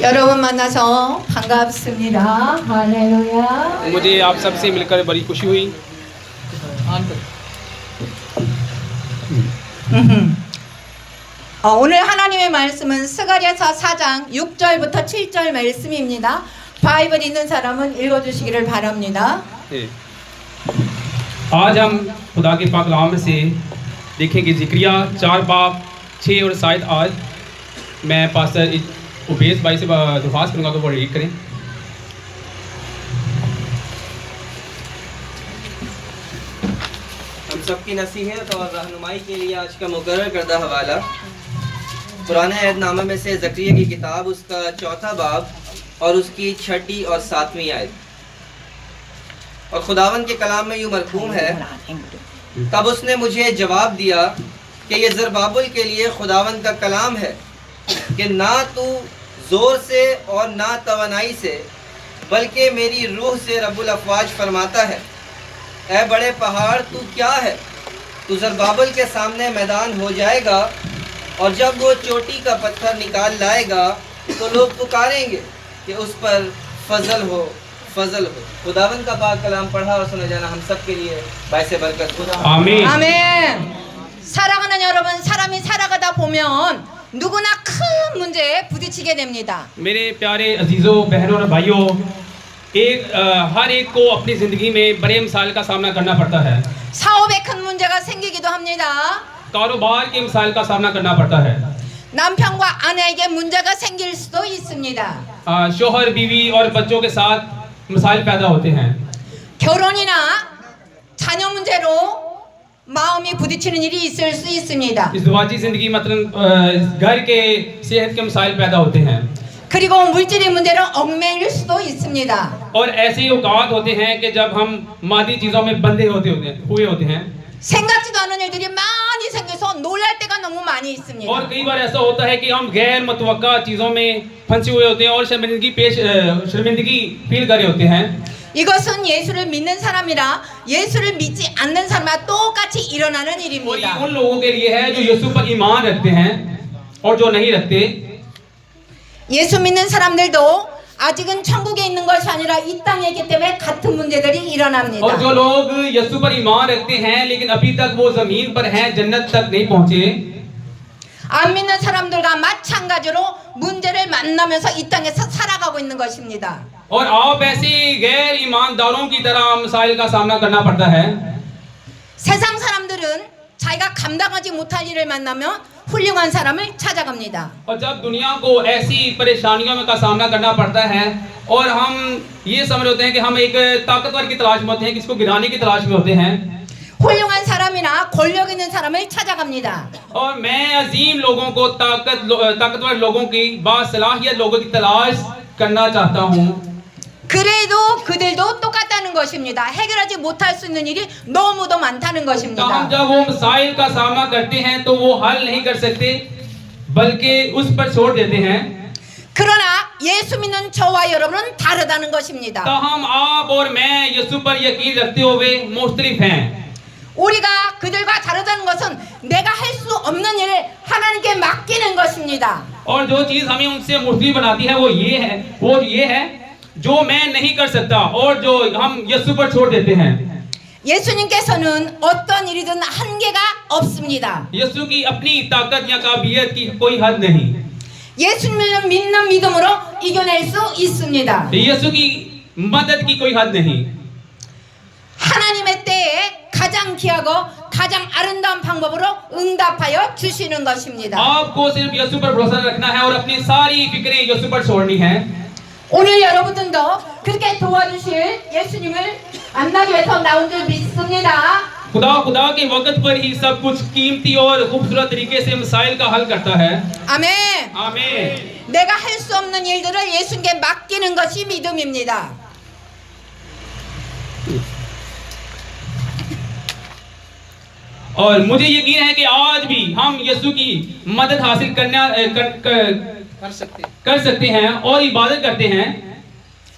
여러분 만나서 반갑습니다. 할렐루야. मुझे आप सबसे मिलकर बड़ी खुशी हुई। 오늘 하나님의 말씀은 스가랴서 4장 6절부터 7절 말씀입니다. 바이블 있는 사람은 읽어주시기를 바랍니다. आज हम खुदा के पाक कलाम से देखेंगे जिक्रिया 4 बाब 6 और शायद आज मैं पास्टर उबेस भाई से दरख्वास्त करूँगा कि वो रीड करें। हम सबकी नसीहत और रहनुमाई के लिए आज का मुकर्रर करदा हवाला पुराने अहदनामा में से ज़करिया की किताब उसका 4था बाब और उसकी 6ठी और 7वीं आयत। और खुदावन के कलाम में यूँ मरकूम है, तब उसने मुझे जवाब दिया कि ये ज़रबाबुल के लिए खुदावन का कलाम है कि ना तू ज़ोर से और ना तवानाई से बल्कि मेरी रूह से रब्बुल अफ़वाज फरमाता है, ऐ बड़े पहाड़ तू क्या है, तू ज़रबाबुल के सामने मैदान हो जाएगा और जब वो चोटी का पत्थर निकाल लाएगा तो लोग पुकारेंगे कि उस पर फजल हो फजल हो। खुदावन का पाक कलाम पढ़ा और सुना जाना हम सब के लिए बायसे बरकत खुदा। आमीन। 아멘. 사랑하는 여러분, 사람이 살아가다 보면 누구나 큰 문제에 부딪히게 됩니다. मेरे प्यारे अजीज़ों बहनों और भाइयों, हर एक को अपनी ज़िंदगी में बड़े मिसाल का सामना करना पड़ता है। 사업에 큰 문제가 생기기도 합니다. कारोबार के मिसाल का सामना करना पड़ता है। 남편과 아내에게 문제가 생길 수도 있습니다. शोहर बीवी और बच्चों के साथ मिसाल पैदा होते हैं। 결혼이나 자녀 문제로 마음이 부딪히는 일이 있을 수 있습니다. इज़्दिवाजी ज़िंदगी मतलब घर के सेहत के मिसाइल पैदा होते हैं। 그리고 물질의 문제로 얽매일 수도 있습니다. और ऐसे औकात होते हैं कि जब हम मादी चीज़ों में बंधे हुए होते हैं। 생각지도 않은 일들이 많이 생겨서 놀랄 때가 너무 많이 있습니다. और कई बार ऐसा होता है कि हम गैर मुतवक्का चीज़ों में फंसे हुए होते हैं और शर्मिंदगी फील कर रहे होते हैं। 이것은 예수를 믿는 사람이라 예수를 믿지 않는 사람과 똑같이 일어나는 और ये 일입니다. उन लोगों के लिए है जो यीशु पर ईमान रखते हैं और जो नहीं रखते। 예수 믿는 사람들도 아직은 천국에 있는 것이 아니라 이 땅에 있기 때문에 같은 문제들이 일어납니다. और जो लोग यीशु पर ईमान रखते हैं लेकिन अभी तक वो जमीन पर हैं, जन्नत तक नहीं पहुंचे। 안 믿는 사람들과 마찬가지로 문제를 만나면서 이 땅에서 살아가고 있는 것입니다. और आप ऐसे गैर ईमानदारों की तरह मिसाइल का सामना करना पड़ता है। 세상 사람들은 자기가 감당하지 못할 일을 만나면 훌륭한 사람을 찾아갑니다. और जब दुनिया को ऐसी परेशानियों का सामना करना पड़ता है और हम ये समझ होते हैं कि हम एक ताकतवर की तलाश में होते हैं, किसको गिराने की तलाश में होते हैं। 훌륭한 사람이나 권력 있는 사람을 찾아갑니다. और मैं अजीम लोगों को ताकतवर लोगों की बासलाहियत लोगों की तलाश करना चाहता हूँ। 그래도 그들도 똑같다는 것입니다. 해결하지 못할 수 있는 일이 너무도 많다는 तो हम 것입니다. जब वो मिसाइल का सामना करते हैं तो वो हल नहीं कर सकते बल्कि उस पर छोड़ देते हैं। 그러나 예수 믿는 저와 여러분은 다르다는 것입니다. ताहम आप और मैं यीशु पर यकीन रखते हुए मुख्तलिफ हैं। 우리가 그들과 다르다는 것은 내가 할 수 없는 일을 하나님께 맡기는 것입니다. और जो चीज़ हमें उनसे मुख्तलिफ बनाती है वो ये है जो मैं नहीं कर सकता और जो हम यीशु पर छोड़ देते हैं। 예수님께서는 어떤 일이든 한계가 없습니다. यीशु की अपनी ताकत या काबिलियत की कोई हद नहीं। 예수님을 믿는 믿음으로 이겨낼 수 있습니다. यीशु की मदद की कोई हद नहीं। 하나님의 때에 가장 귀하고 가장 아름다운 방법으로 응답하여 주시는 것입니다. आपको सिर्फ यीशु पर भरोसा रखना है और अपनी सारी फिक्रें यीशु पर छोड़नी है। 오늘 여러분들도 그렇게 도와주실 예수님을 만나기 위해서 나온 줄 믿습니다. खुदा के वक्त पर ही सब कुछ कीमती और खूबसूरत तरीके से मिसाइल का हल करता है। 아멘. आमीन। 내가 할 수 없는 일들을 예수님께 맡기는 것이 믿음입니다. और मुझे यकीन है कि आज भी हम यीशु की मदद हासिल कर सकते हैं और इबादत करते हैं।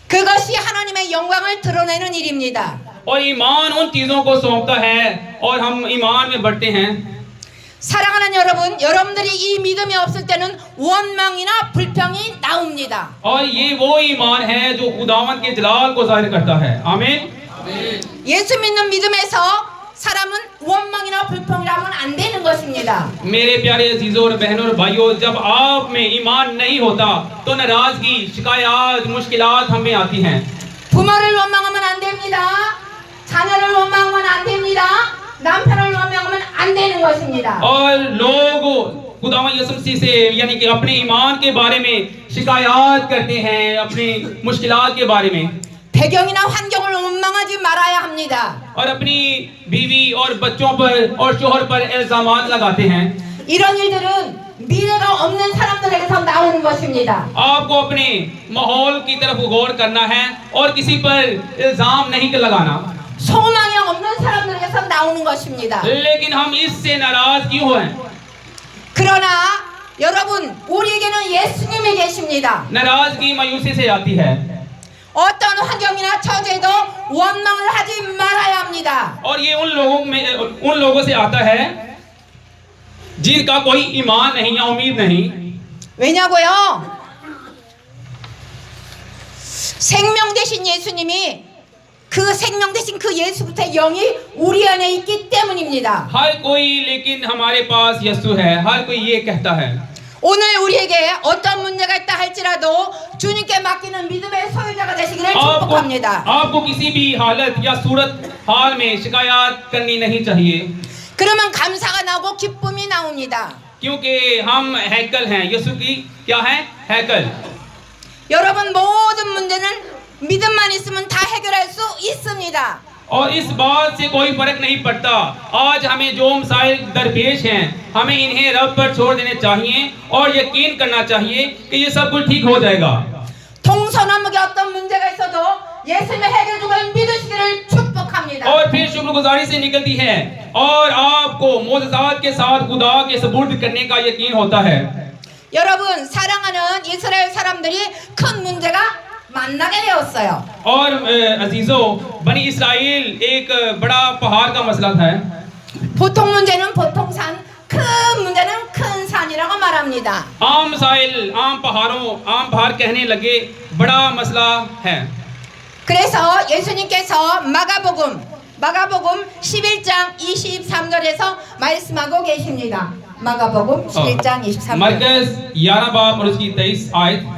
그것이 하나님의 영광을 드러내는 일입니다. और ईमान उन चीज़ों को सौंपता है और हम ईमान में बढ़ते हैं। 사랑하는 여러분, 여러분들이 이 믿음이 없을 때는 원망이나 불평이 나옵니다. और ये वो ईमान है जो खुदावंद के जलाल को जाहिर करता है। आमीन। 예수 믿는 믿음에서 사람은 원망이나 불평이라면 안 되는 것입니다. मेरे प्यारे अजीजों और बहनों और भाइयों, जब आप में ईमान नहीं होता तो नाराजगी, शिकायत, मुश्किलात हम में आती हैं। 부모를 원망하면 안 됩니다. 자녀를 원망하면 안 됩니다. 남편을 원망하면 안 되는 것입니다. और लोग खुदावंद यीशु मसीह से यानी कि अपने ईमान के बारे में शिकायत करते हैं, अपनी मुश्किलात के बारे में, 배경이나 환경을 원망하지 말아야 합니다. और अपनी बीवी और बच्चों पर और शोहर पर इल्जामात लगाते हैं। 이런 일들은 미래가 없는 사람들에게서 나오는 것입니다. आपको अपने माहौल की तरफ गौर करना है और किसी पर इल्जाम नहीं लगाना। 소망이 없는 사람들에게서 나오는 것입니다. लेकिन हम इससे नाराज क्यों हैं? 그러나 여러분, 우리에게는 예수님이 계십니다. नाराजगी मायूसी से आती है 어떤 환경이나 처지에도 원망을 하지 말아야 합니다. और ये उन लोगों से आता है जिनका कोई ईमान नहीं या उम्मीद नहीं। 왜냐고요? 생명 दे신 예수님이 그 생명 दे신 그 예수부터 영이 우리 안에 있기 때문입니다. हर कोई लेकिन हमारे पास यीशु है, हर कोई ये कहता है। 오늘 우리에게 어떤 문제가 있다 할지라도 주님께 맡기는 믿음의 소유자가 되시기를 축복합니다. आपको किसी भी हालत या सूरत हाल में शिकायत करनी नहीं चाहिए, 그러면 감사가 나오고 기쁨이 나옵니다. क्योंकि हम हैकल हैं। यीशु की क्या है? हैकल। 여러분, 모든 문제는 믿음만 있으면 다 해결할 수 있습니다. और इस बात से कोई फर्क नहीं पड़ता आज हमें जो मसाइल दरपेश हैं, हमें इन्हें रब पर छोड़ देने चाहिए और यकीन करना चाहिए कि ये सब कुछ ठीक हो जाएगा। 동서남북에 어떤 문제가 있어도 예수님의 해결 주권을 믿으시기를 축복합니다. और फिर शुक्रगुजारी से निकलती है और आपको मोजज़ात के साथ खुदा के सबूत करने का यकीन होता है। 여러분, 사랑하는 이스라엘 사람들이 큰 문제가 만나게 되었어요. और अजीजों, बनी इसराइल एक बड़ा पहाड़ का मसला था। 보통 문제는 보통 산, 큰 문제는 큰 산이라고 말합니다. आम मसाइल आम पहाड़ कहने लगे, बड़ा मसला है। 그래서 예수님께서 마가복음 11장 23절에서 말씀하고 계십니다. 마가복음 11장 23절. मरकज़ 11 बाब और उसकी 23 आयत।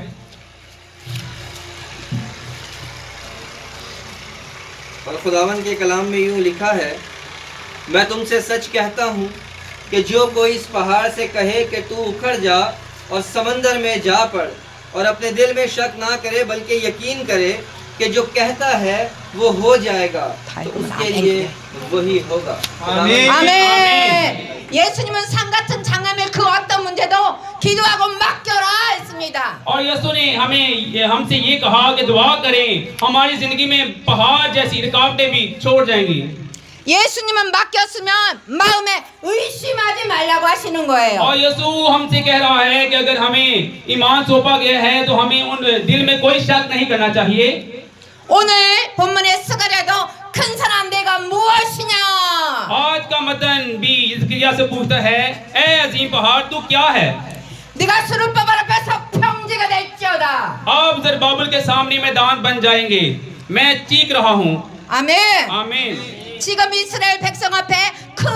और खुदावन के कलाम में यूँ लिखा है, मैं तुमसे सच कहता हूँ कि जो कोई इस पहाड़ से कहे कि तू उखड़ जा और समंदर में जा पड़ और अपने दिल में शक ना करे बल्कि यकीन करे कि जो कहता है वो हो जाएगा, तो उसके लिए वही होगा। आमीन। 아멘. 예수님은 산 같은 장암의 그 어떤 문제도 기도하고 맡겨라 했습니다. और यीशु ने हमसे ये कहा कि दुआ करें, हमारी जिंदगी में पहाड़ जैसी रुकावटें भी छोड़ जाएंगी। 예수님은 맡겼으면 마음에 의심하지 말라고 하시는 거예요. और यीशु हमसे कह रहा है कि अगर हमें ईमान सौंपा गया है तो हमें उन दिल में कोई शक नहीं करना चाहिए। 오늘 본문의 스가랴도 큰 사람 내가 무엇이냐? आज का मतन भी हिजकिय्याह से पूछता है, ए अजीम पहाड़ तू क्या है? 네가 수르바벨 앞에서 평지가 될지어다. अब जरबाबुल के सामने मैदान बन जाएंगे। मैं चीख रहा हूँ। 아멘. आमीन। 지금 이스라엘 백성 앞에 큰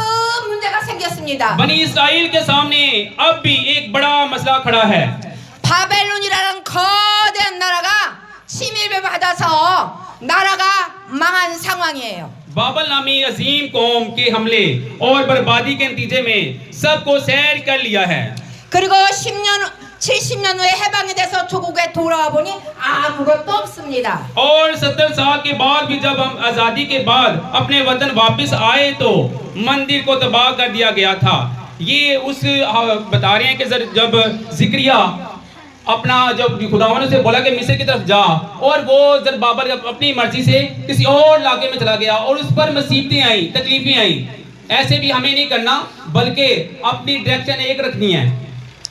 문제가 생겼습니다. बनी इसराइल के सामने अब भी एक बड़ा मसला खड़ा है। 바벨론이라는 거대한 나라가 침입을 받아서 나라가 망한 상황이에요. बाबल नामी अजीम कौम के हमले और बर्बादी के नतीजे में सबको सैर कर लिया है। 그리고 70년 후에 해방이 돼서 조국에 돌아와 보니 아무것도 없습니다. और 70 साल के बाद भी जब हम आज़ादी के बाद अपने वतन वापस आए तो मंदिर को तबाह कर दिया गया था। ये उस बता रहे हैं कि जब ज़िक्रिया अपना जब खुदावन से बोला कि मिस्र की तरफ जा और वो ज़रबाबेल अपनी मर्जी से किसी और इलाके में चला गया और उस पर मुसीबतें आई, तकलीफें आई। ऐसे भी हमें नहीं करना बल्कि अपनी डायरेक्शन एक रखनी है।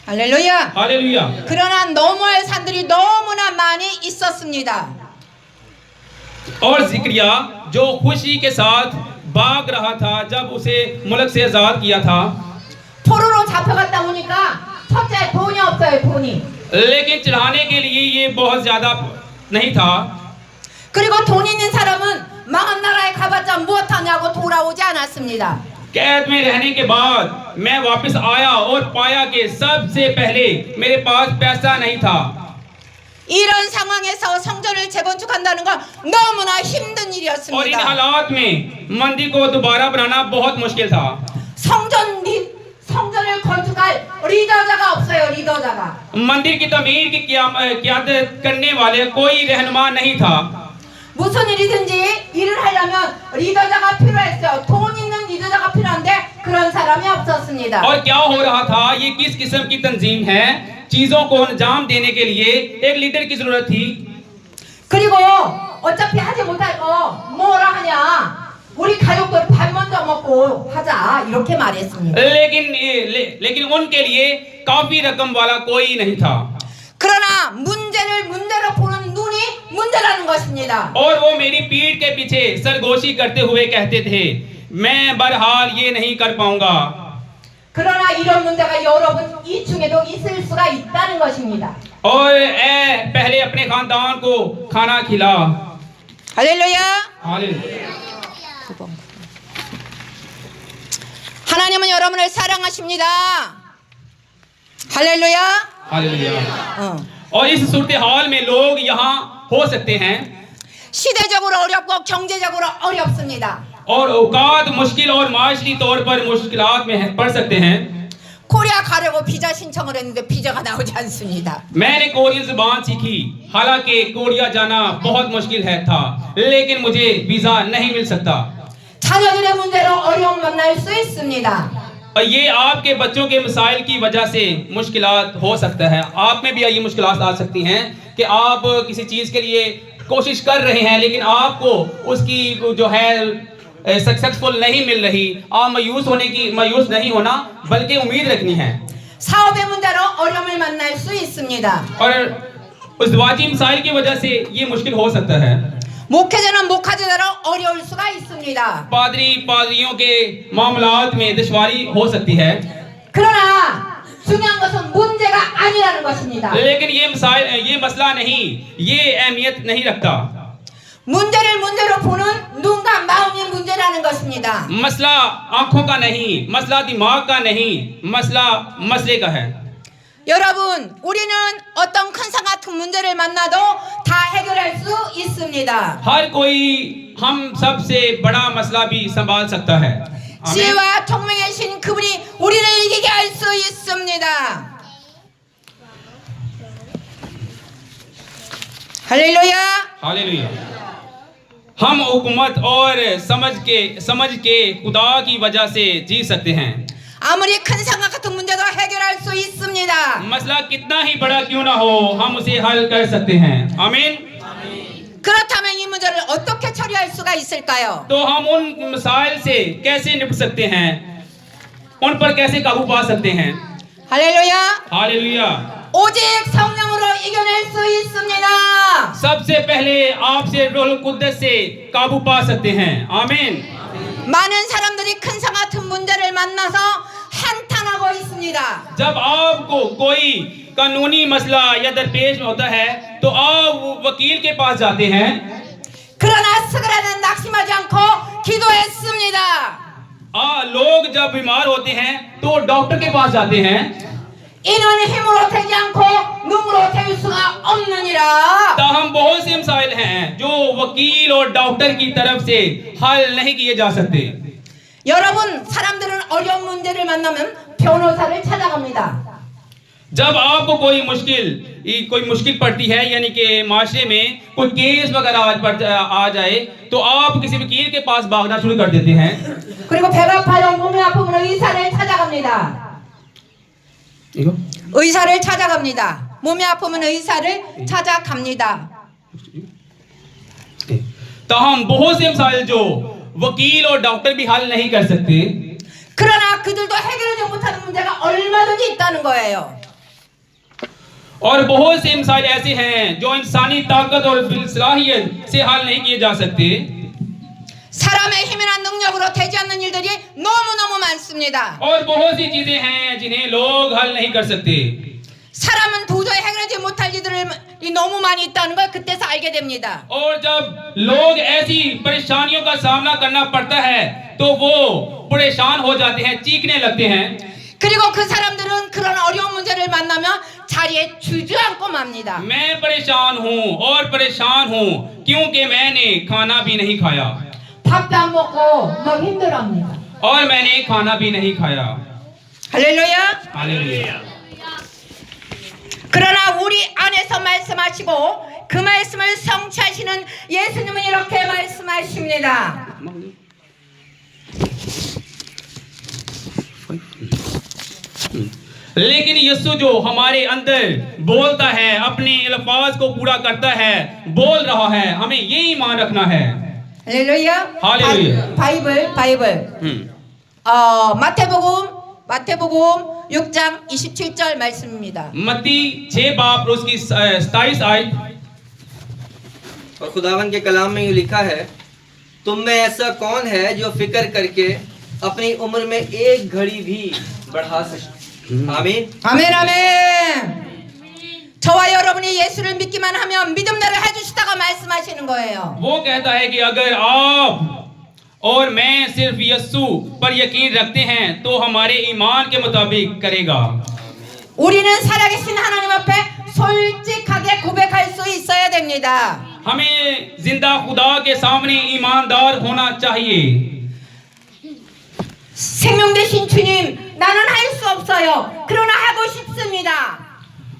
할렐루야. हालेलुया। 그러나 넘어야 할 산들이 너무나 많이 있었습니다. और ज़िक्रिया जो खुशी के साथ भाग रहा था जब उसे मुल्क से आज़ाद किया था, 포로로 잡혀갔다 오니까 첫째 돈이 없어요, 돈이. लेकिन चढ़ाने के लिए ये बहुत ज्यादा नहीं था। 그리고 돈 있는 사람은 망한 나라에 가봤자 무엇하냐고 돌아오지 않았습니다. कैद में रहने के बाद मैं वापस आया और पाया कि सबसे पहले मेरे पास पैसा नहीं था। 이런 상황에서 성전을 재건축한다는 건 너무나 힘든 और इन 일이었습니다. हालात में मंदिर को दोबारा बनाना बहुत मुश्किल था। 성전을 건축할 리더자가 없어요, 리더자가. मंदिर की तमीर की क़यादत करने वाले कोई रहनुमा नहीं था। 무슨 일이든지 일을 하려면 리더자가 필요했어요. 돈 있는 리더자가 필요한데 그런 사람이 없었습니다. और क्या हो रहा था, ये किस किस्म की तंजीम है, चीजों को अंजाम देने के लिए एक लीडर की जरूरत थी। 그리고 어차피 하지 못할 거 뭐라 하냐, 우리 가족들 밥 먼저 먹고 하자, 이렇게 말했습니다. लेकिन उनके लिए काफी रकम वाला कोई नहीं था। 그러나 문제를 문제로 보는 눈이 문제라는 것입니다. और वो मेरी पीठ के पीछे सरगोशी करते हुए कहते थे, मैं बहरहाल ये नहीं कर पाऊंगा। 그러나 이런 문제가 여러분 이 중에도 있을 수가 있다는 것입니다. और पहले अपने खानदान को खाना खिला। 할렐루야. हालेलुया। 하나님은 여러분을 사랑하십니다. 할렐루야. हालेलुया। और इस सूरत हाल में लोग यहाँ हो सकते हैं 시대적으로 어렵고 경제적으로 어렵습니다. और औकात मुश्किल और माशरी तौर पर मुश्किलात में पड़ सकते हैं। 코리아 가려고 비자 신청을 했는데 비자가 나오지 않습니다. मैंने कोरियन जुबान सीखी, हालांकि कोरिया जाना बहुत मुश्किल था, लेकिन मुझे वीजा नहीं मिल सकता। 자녀들의 문제로 어려움 만날 수 있습니다. और ये आपके बच्चों के मसाइल की वजह से मुश्किलात हो सकता है। आप में भी ये मुश्किलात आ सकती हैं कि आप किसी चीज़ के लिए कोशिश कर रहे हैं, लेकिन आपको उसकी जो है सक्सेसफुल नहीं मिल रही। आप मायूस नहीं होना, बल्कि उम्मीद रखनी है। 사업의 문제로 어려움을 만날 수 있습니다. और उस दवाजी मसाइल की वजह से ये मुश्किल हो सकता है। 목회자는 목회자대로 어려울 수가 있습니다. पादरियों के मामलात में दुश्वारी हो सकती है, 그러나 중요한 것은 문제가 아니라는 것입니다. लेकिन ये मसला नहीं, ये अहमियत नहीं रखता। 문제를 문제로 보는 눈과 마음이 문제라는 것입니다. मसला आंखों का नहीं, मसला दिमाग का नहीं, मसला मसले का है। 여러분, 우리는 어떤 큰 산 같은 문제를 만나도 다 해결할 수 있습니다. हर कोई हम सबसे बड़ा मसला भी संभाल सकता है। आमीन। 지혜와 총명의 신 그분이 우리를 이기게 할 수 있습니다. 할렐루야. हालेलुया। हम हुकूमत और समझ के खुदा की वजह से जी सकते हैं। 아무리 큰 상과 같은 문제도 해결할 수 있습니다. मसला कितना ही बड़ा क्यों ना हो, हम उसे हल कर सकते हैं। आमीन। 그렇다면 이 문제를 어떻게 처리할 수가 있을까요? तो हम उन मसाइल से कैसे निपट सकते हैं, उन पर कैसे काबू पा सकते हैं। 할렐루야. हालेलुया। 오직 성령으로 이겨낼 수 있습니다. सबसे पहले आपसे रूहुल कुद्दस से काबू पा सकते हैं। आमीन। 많은 사람들이 큰 상 같은 문제를 만나서 한탄하고 있습니다. जब आपको कोई कानूनी मसला या दरपेश होता है तो आप वकील के पास जाते हैं, 그러나 스그라는 낙심하지 않고 기도했습니다. लोग जब बीमार होते हैं तो डॉक्टर के पास जाते हैं। 이는 힘으로 되지 않고 눈으로 될 수가 없느니라. ताहम बहुत से मसाइल हैं जो वकील और डॉक्टर की तरफ से हल नहीं किए जा सकते। 여러분, 사람들은 어려운 문제를 만나면 변호사를 찾아갑니다. जब आपको कोई मुश्किल पड़ती है, यानी कि माशरे में कोई केस वगैरह आ जाए, तो आप किसी वकील के पास भागना शुरू कर देते हैं। 그리고 배가 아파요, 몸이 아프면 의사를 찾아갑니다. 이거? 의사를 찾아갑니다. 몸이 아프면 의사를 찾아갑니다. ताहम बहुत से मसाइल जो वकील और डॉक्टर भी हल नहीं कर सकते, 그러나 그들도 해결하지 못하는 문제가 얼마든지 있다는 거예요. और बहुत से मसाइल ऐसे हैं जो इंसानी ताकत और सलाहियत से हल नहीं किए जा सकते। 사람의 힘이나 능력으로 되지 않는 일들이 너무너무 많습니다. और बहुत सी चीजें हैं जिन्हें लोग हल नहीं कर सकते। 사람은 도저히 해결하지 못할 일들이 너무 많이 있다는 걸 그때서 알게 됩니다. और जब लोग ऐसी परेशानियों का सामना करना पड़ता है तो वो परेशान हो जाते हैं, चीखने लगते हैं। 그리고 그 사람들은 그런 어려운 문제를 만나면 자리에 주저앉고 맙니다. मैं परेशान हूँ और परेशान हूँ क्योंकि मैंने खाना भी नहीं खाया 밥도 안 먹고 너무 힘들어합니다. और मैंने खाना भी नहीं खाया। 할렐루야. हालेलुया। 그러나 우리 안에서 말씀하시고 그 말씀을 성취하시는 예수님은 이렇게 말씀하십니다. लेकिन यीशु जो हमारे अंदर बोलता है, अपने अल्फाज को पूरा करता है, बोल रहा है, हमें ये ईमान रखना है। 할렐루야. 할렐루야. 바이블. 마태복음 6장 27절 말씀입니다. मत्ती 6 बाब और उसकी 27 आयत। और खुदावन के कलाम में यूँ लिखा है, तुम में ऐसा कौन है जो फिक्र करके अपनी उम्र में एक घड़ी भी बढ़ा सके। आमीन। 아멘 아멘. 저와 여러분이 예수를 믿기만 하면 믿음대로 해주시다가 말씀하시는 거예요. वो कहता है कि अगर आप और मैं सिर्फ यीशु पर यकीन रखते हैं तो हमारे ईमान के मुताबिक करेगा। 우리는 살아계신 하나님 앞에 솔직하게 고백할 수 있어야 됩니다. हमें जिंदा खुदा के सामने ईमानदार होना चाहिए। 생명 되신 주님, 나는 할 수 없어요. 그러나 하고 싶습니다.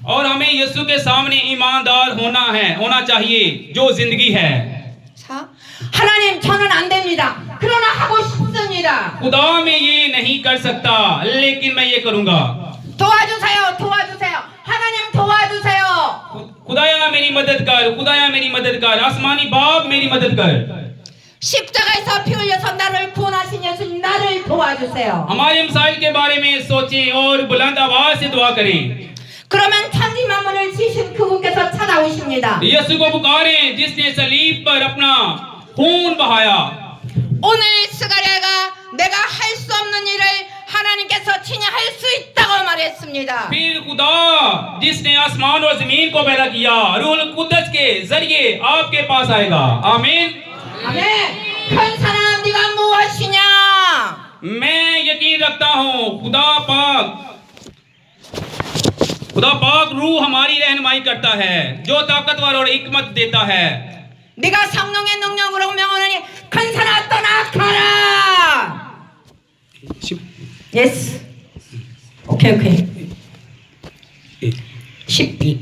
और हमें यीशु के सामने ईमानदार होना चाहिए जो जिंदगी है। 자, 하나님 저는 안 됩니다. 그러나 하고 싶습니다. खुदा मैं ये नहीं कर सकता लेकिन मैं ये करूंगा। 도와주세요. 하나님 도와주세요. खुदाया मेरी मदद कर, खुदाया मेरी मदद कर, आसमानी बाप मेरी मदद कर। 십자가에서 피 흘려서 나를 구원하신 예수님, 나를 도와주세요. हमारे मिसाइल के बारे में सोचें और बुलंद आवाज से दुआ करें। 그러면 천지 만물을 지신 그분께서 찾아오십니다. यीशु को पुकारें जिसने सलीब पर अपना खून बहाया। 오늘 스가랴가 내가 할 수 없는 일을 하나님께서 친히 할 수 있다고 말했습니다. फिर खुदा जिसने आसमान और जमीन को पैदा किया रूहुल कुद्दस के जरिए आपके पास आएगा। आमीन। 아멘. 큰 사랑 네가 무엇이냐? मैं यकीन रखता हूँ खुदा पाक रूह हमारी रहनुमाई करता है, जो ताकतवर और हिकमत देता है। 네가 성령의 능력으로 명하노니 큰 산아 떠나가라. 예스. 오케이. 10비.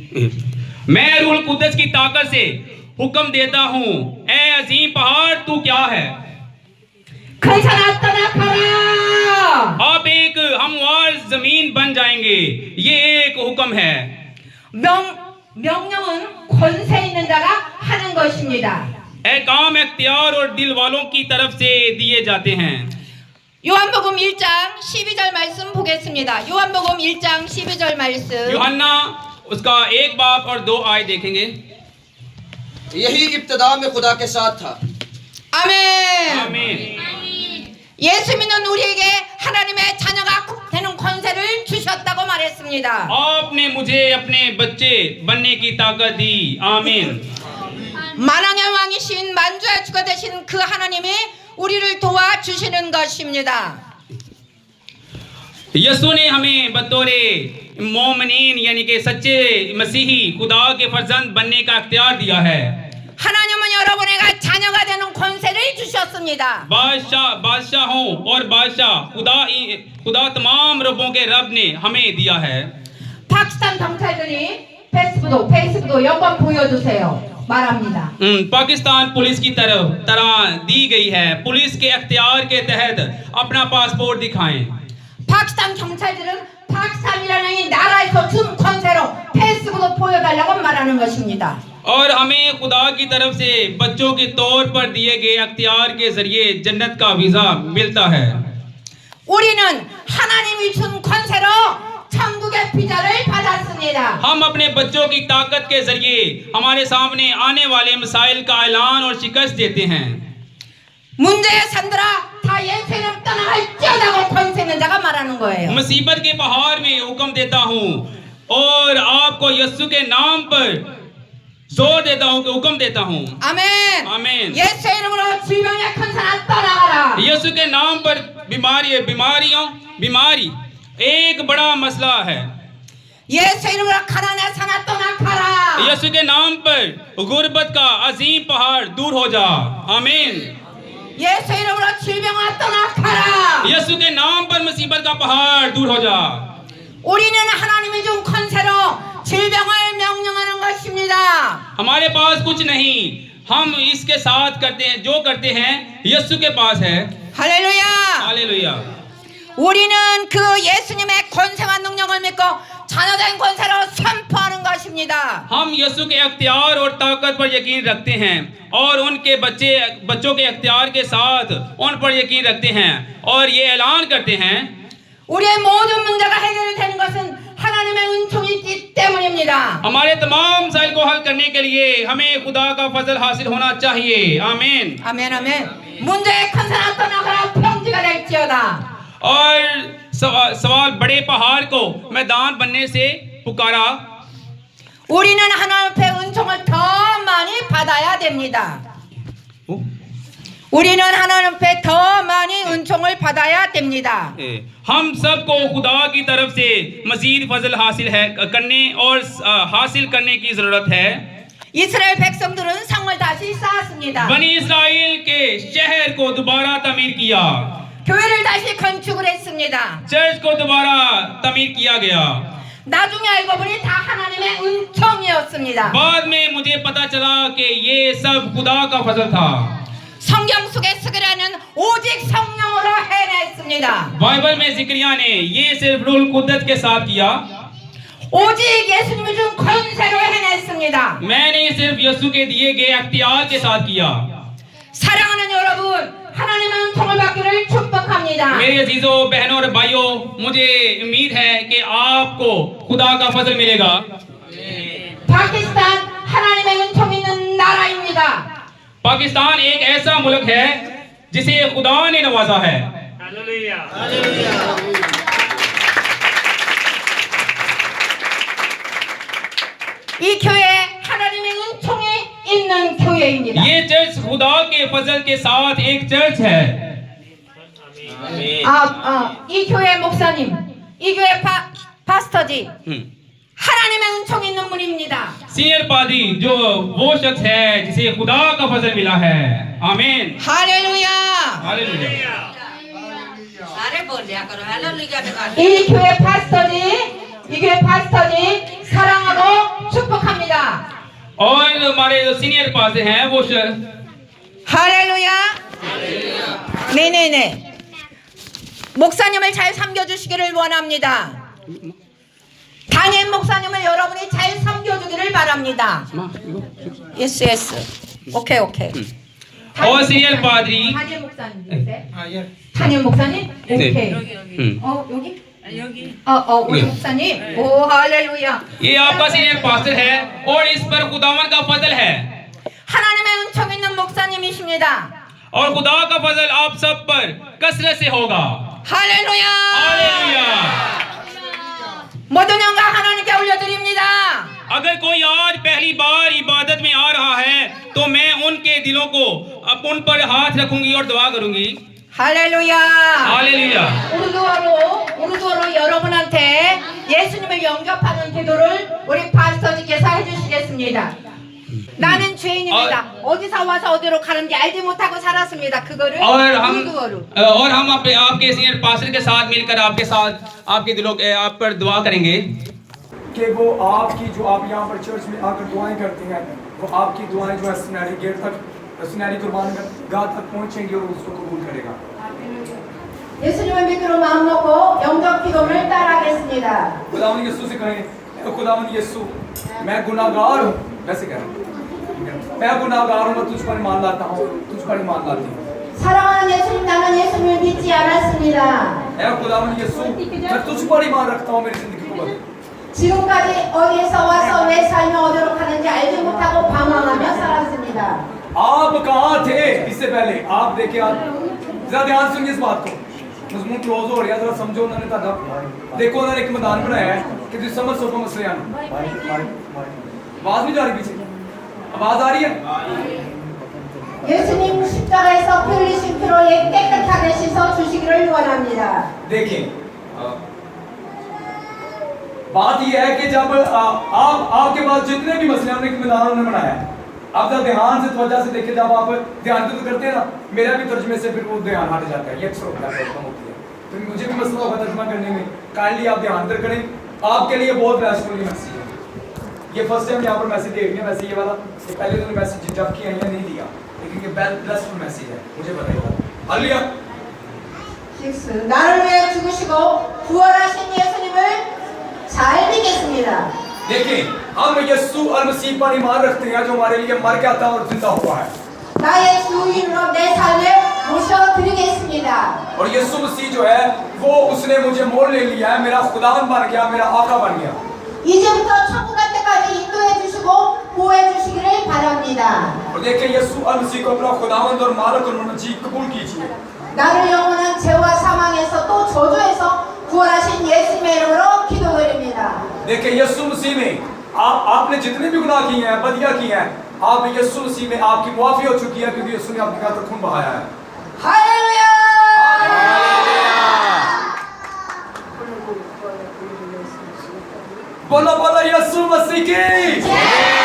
मैं रूहुल कुद्दस की ताकत से हुक्म देता हूँ, ए अजीम पहाड़ तू क्या है। 큰 산아 떠나가라. आप एक हमवार जमीन बन जाएंगे, ये एक हुक्म है। 명령은 권세 있는 자가 하는 것입니다. काम इख्तियार और दिल वालों की तरफ से दिए जाते हैं। 요한복음 1장 12절 말씀 보겠습니다. 요한복음 1장 12절 말씀. यूहन्ना उसका 1 बाब और 2 आयत देखेंगे। यही इब्तिदा में खुदा के साथ था। 아멘. आमीन। 예수 믿는 우리에게 하나님의 자녀가 되는 권세를 주셨다고 말했습니다. आपने मुझे अपने बच्चे बनने की ताकत दी। आमीन। 만왕의 왕이신 만주의 주가 되신 그 하나님이 우리를 도와주시는 것입니다. यीशु ने हमें बतौरे मोमिनीन यानी कि सच्चे मसीही खुदा के फर्जंद बनने का इख्तियार दिया है। 하나님은 여러분에게 자녀가 되는 권세를 주셨습니다. बादशाहों और बादशाह खुदा तमाम रबों के रब ने हमें दिया है। 파키스탄 경찰들이 페이스북도 여권 보여주세요. 말합니다. पाकिस्तान पुलिस की तरह दी गई है, पुलिस के अख्तियार के तहत अपना पासपोर्ट दिखाएं। 파키스탄 경찰들은 파키스탄이라는 이 나라에서 준 권세로 페이스북도 보여달라고 말하는 것입니다. और हमें खुदा की तरफ से बच्चों के तौर पर दिए गए अख्तियार के जरिए जन्नत का वीजा मिलता है। 우리는 하나님이 준 권세로 천국의 비자를 받았습니다. हम अपने बच्चों की ताकत के जरिए हमारे सामने आने वाले मसाइल का ऐलान और शिकस्त देते हैं। 문제의 산들아 다 예수 이름 떠나갈지어다고 권세 있는 자가 말하는 거예요. मुसीबत के पहाड़ में हुक्म देता हूँ और आपको यीशु के नाम पर जोर देता हूँ कि हुक्म देता हूँ 아멘. आमीन। 예수 이름으로 질병의 큰 산아 떠나가라. यीशु के नाम पर बीमारी एक बड़ा मसला है। 예수 이름으로 가난의 산아 떠나가라. यीशु के नाम पर गुर्बत का अजीम पहाड़ दूर हो जा। आमीन। 예수 이름으로 질병아 떠나가라. यीशु के नाम पर मुसीबत का पहाड़ दूर हो जा। 우리는 하나님이 준 권세로 질병을 명령하는 것입니다. हमारे पास कुछ नहीं, हम इसके साथ करते हैं जो करते हैं यीशु के पास है। 할렐루야. हालेलुया। 우리는 그 예수님의 권세와 능력을 믿고 자녀된 권세로 선포하는 것입니다. हम यीशु के अख्तियार और ताकत पर यकीन रखते हैं और उनके बच्चों के अख्तियार के साथ उन पर यकीन रखते हैं और ये ऐलान करते हैं 우리의 모든 문제가 해결이 되는 것은 하나님의 은총이 있기 때문입니다. हमारे तमाम मसाइल को हल करने के लिए हमें खुदा का फजल हासिल होना चाहिए। आमीन। 아멘 아멘. 문제의 큰 산아 떠나가라 평지가 될지어다. और सवाल बड़े पहाड़ को मैदान बनने से पुकारा। 우리는 하나님 앞에 은총을 더 많이 받아야 됩니다. 우리는 하나님 앞에 더 많이 은총을 받아야 됩니다. हम सबको खुदा की तरफ से मजीद फजल हासिल है करने और हासिल करने की जरूरत है। 이스라엘 백성들은 성을 다시 쌓았습니다. बनी इस्राइल के शहर को दोबारा तमीर किया, 교회를 다시 건축을 했습니다. चर्च को दोबारा तमीर किया गया। 나중에 알고 보니 다 하나님의 은총이었습니다. बाद में मुझे पता चला कि ये सब खुदा का फजल था। 성경 속에 쓰기라는 오직 성령으로 해냈습니다. बाइबल में जिक्रिया ने ये सिर्फ रूल कुदरत के साथ किया। 오직 예수님이 준 권세로 해냈습니다. मैंने सिर्फ यीशु के दिए गए अख्तियार के साथ किया। 사랑하는 여러분, 하나님의 은총을 받기를 축복합니다. मेरे अजीजों बहनों और भाइयों, मुझे उम्मीद है कि आपको खुदा का फजल मिलेगा। 파키스탄 하나님의 은총 있는 나라입니다. पाकिस्तान एक ऐसा मुल्क है जिसे खुदा ने नवाजा है। 이 교회 하나님의 은총이 있는 교회입니다. ये चर्च खुदा के फजल के साथ एक चर्च है। 이 교회 목사님, 이 교회 파스터지 하나님의 은총 있는 분입니다. सीनियर पादरी जो वो शख्स है जिसे खुदा का फजल मिला है। आमीन। 할렐루야. हालेलुया। 이 교회 파스터지 사랑하고 축복합니다. और हमारे जो सीनियर पादरी हैं वो 할렐루야. 네네네. 목사님을 잘 섬겨주시기를 원합니다. 담임 목사님을 여러분이 잘 섬겨주기를 바랍니다. 예스 예스. 오케이 오케이. और सीनियर पादरी 담임 목사님. 담임 목사님? 오케이. 여기? 우리 목사님. 오 할렐루야. ये आपका सीनियर पास्टर है और इस पर खुदावन का फजल है 하나님의 은총 있는 목사님이십니다. और खुदा का फजल आप सब पर कसरत से होगा। 할렐루야. हालेलुया। 모든 영광 하나님께 올려드립니다. अगर कोई आज पहली बार इबादत में आ रहा है तो मैं उनके दिलों को उन पर हाथ रखूंगी और दुआ करूंगी। 할렐루야. हालेलुया। 우르도로 여러분한테 예수님을 영접하는 기도를 우리 파스터님께서 해주시겠습니다. 나는 죄인입니다. 어디서 와서 어디로 가는지 알지 못하고 살았습니다. 그거를 우르도로. और हम आपके सीनियर पास्टर के साथ मिलकर आपके दिलों आप पर दुआ करेंगे कि वो आपकी जो आप यहाँ पर चर्च में आकर दुआएं करते हैं, वो आपकी दुआएं जो है सुनहरी गेट तक, सुनहरी कुर्बान गाह तक पहुँचेंगी और उसको कबूल करेगा। 예수님을 믿기로 마음 먹고 영접 기도를 따라하겠습니다. खुदावन यीशु से कहें, खुदावन यीशु मैं गुनाहगार हूँ, वैसे कह मैं गुनाहगार हूँ, मैं तुझ पर ईमान लाता हूँ, तुझ पर ईमान लाती हूँ। 사랑하는 예수님, 나는 예수님을 믿지 않았습니다. खुदावन यीशु मैं तुझ पर ईमान रखता हूँ, मेरी जिंदगी को बदल। 지금까지 어디에서 와서 왜 살며 어디로 가는지 알지 못하고 방황하며 살았습니다. आप कहाँ थे इससे पहले? आप देखिए, आप जरा ध्यान सुनिए इस बात को। मजमून क्लोज हो रहा है, जरा समझो। उन्होंने तादा देखो, उन्होंने एक मैदान बनाया है कि तुम समझ सको मसले आने। आवाज नहीं जा रही पीछे? आवाज आ रही है? 예수님 십자가에서 피 흘리신 피로 깨끗하게 씻어 주시기를 원합니다. देखिए, बात यह है कि जब आपके पास जितने भी मसले हमने मैदान उन्होंने बनाया है, आप जरा ध्यान से तवज्जो से देखिए। जब आप ध्यान तो करते हैं ना, मेरा भी तर्जमे से फिर वो ध्यान हट जाता है। ये अक्सर होता है, प्रॉब्लम होती है। तो मुझे भी मसला होगा तर्जमा करने में। काइंडली आप ध्यान कर करें। आपके लिए बहुत बेस्टफुल मैसेज है। ये फर्स्ट टाइम यहाँ पर मैसेज दे रही है। वैसे ये वाला ये पहले तो मैसेज जब किया नहीं दिया, लेकिन ये बेस्टफुल मैसेज है, मुझे बताइएगा। हालेलुया। 6. 나를 위해 죽으시고 부활하신 예수님을 잘 믿겠습니다. देखिए, हम यीशु अल मसीह पर ईमान रखते हैं जो हमारे लिए मर गया था और जिंदा हुआ है। 나의 주인으로 내 삶을 모셔드리겠습니다. और यीशु मसीह जो है वो उसने मुझे मोल ले लिया है, मेरा खुदावन बन गया, मेरा आका बन गया। 이제부터 천국 갈 때까지 인도해 주시고 보호해 주시기를 바랍니다. और देखिए, यीशु अल मसीह को अपना खुदावंद और मालिक और नजी कबूल कीजिए। 나를 영원한 죄와 사망에서 또 저주에서 구원하신 예수님의 이름으로 기도드립니다. देखिए, यीशु मसीह में आपने जितने भी गुनाह किए हैं, बदिया किए हैं, आप यीशु मसीह में आपकी मुआफी हो चुकी है, क्योंकि यीशु ने आपकी खातिर खून बहाया है। 할렐루야! बोलो बोलो यीशु मसीह की जय।